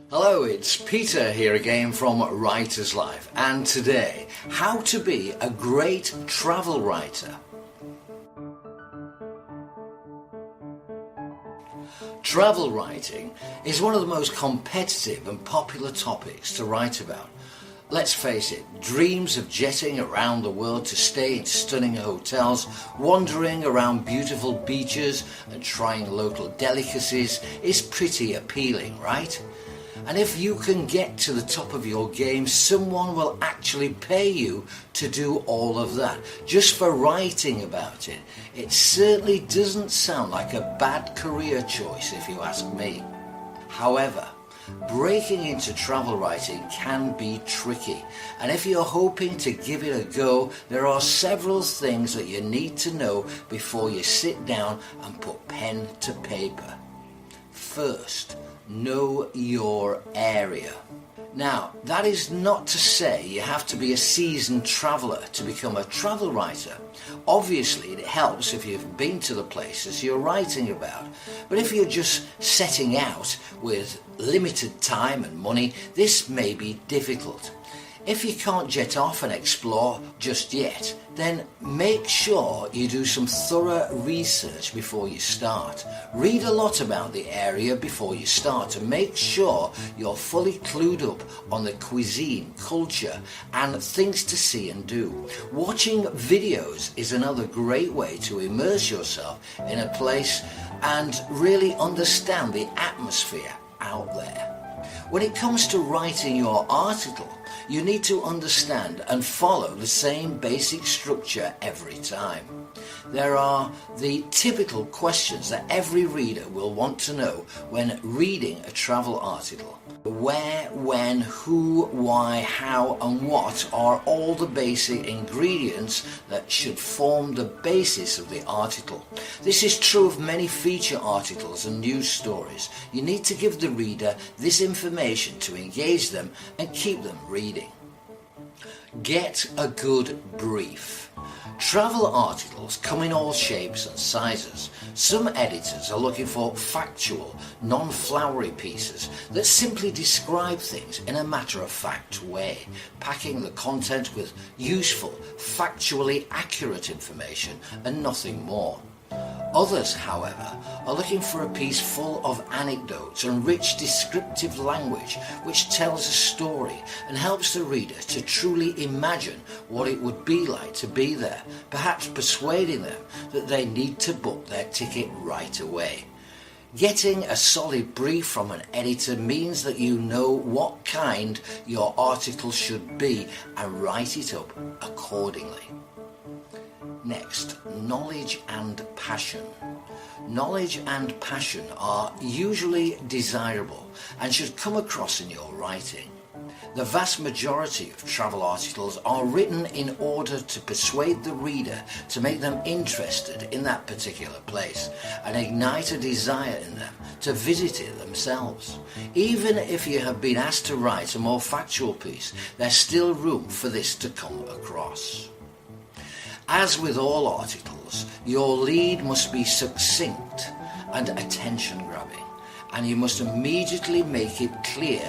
Hello, it's Peter here again from Writer's Life, and today, how to be a great travel writer. Travel writing is one of the most competitive and popular topics to write about. Let's face it, dreams of jetting around the world to stay in stunning hotels, wandering around beautiful beaches and trying local delicacies is pretty appealing, right? And if you can get to the top of your game, someone will actually pay you to do all of that, just for writing about it. It certainly doesn't sound like a bad career choice if you ask me. However, breaking into travel writing can be tricky, and if you're hoping to give it a go, there are several things that you need to know before you sit down and put pen to paper. First, know your area. Now, that is not to say you have to be a seasoned traveller to become a travel writer. Obviously, it helps if you've been to the places you're writing about. But if you're just setting out with limited time and money, this may be difficult. If you can't jet off and explore just yet, then make sure you do some thorough research before you start. Read a lot about the area before you start to make sure you're fully clued up on the cuisine, culture, and things to see and do. Watching videos is another great way to immerse yourself in a place and really understand the atmosphere out there. When it comes to writing your article, you need to understand and follow the same basic structure every time. There are the typical questions that every reader will want to know when reading a travel article. Where, when, who, why, how and what are all the basic ingredients that should form the basis of the article. This is true of many feature articles and news stories. You need to give the reader this information to engage them and keep them reading. Get a good brief. Travel articles come in all shapes and sizes. Some editors are looking for factual, non-flowery pieces that simply describe things in a matter-of-fact way, packing the content with useful, factually accurate information and nothing more. Others, however, are looking for a piece full of anecdotes and rich descriptive language which tells a story and helps the reader to truly imagine what it would be like to be there, perhaps persuading them that they need to book their ticket right away. Getting a solid brief from an editor means that you know what kind your article should be and write it up accordingly. Next, knowledge and passion. Knowledge and passion are usually desirable and should come across in your writing. The vast majority of travel articles are written in order to persuade the reader to make them interested in that particular place and ignite a desire in them to visit it themselves. Even if you have been asked to write a more factual piece, there's still room for this to come across. As with all articles, your lead must be succinct and attention-grabbing, and you must immediately make it clear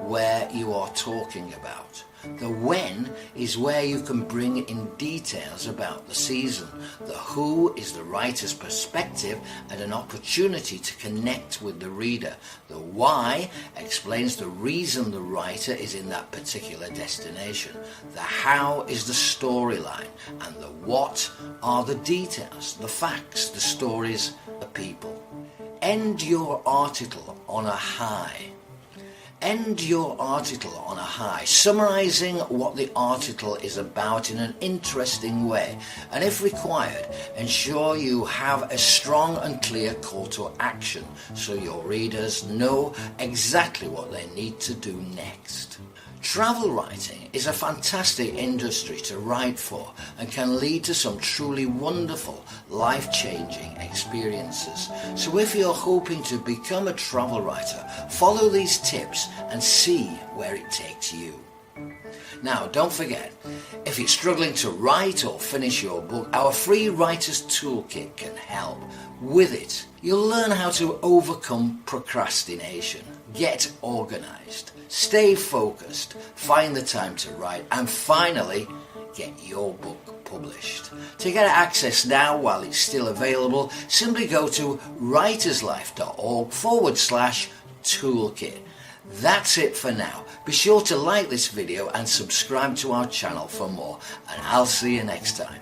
where you are talking about. The when is where you can bring in details about the season. The who is the writer's perspective and an opportunity to connect with the reader. The why explains the reason the writer is in that particular destination. The how is the storyline, and the what are the details, the facts, the stories, the people. End your article on a high. End your article on a high, summarising what the article is about in an interesting way, and if required, ensure you have a strong and clear call to action so your readers know exactly what they need to do next. Travel writing is a fantastic industry to write for and can lead to some truly wonderful, life-changing experiences. So if you're hoping to become a travel writer, follow these tips and see where it takes you. Now, don't forget, if you're struggling to write or finish your book, our free Writer's Toolkit can help. With it, you'll learn how to overcome procrastination, get organised, stay focused, find the time to write, and finally, get your book published. To get access now while it's still available, simply go to writerslife.org/toolkit. That's it for now. Be sure to like this video and subscribe to our channel for more, and I'll see you next time.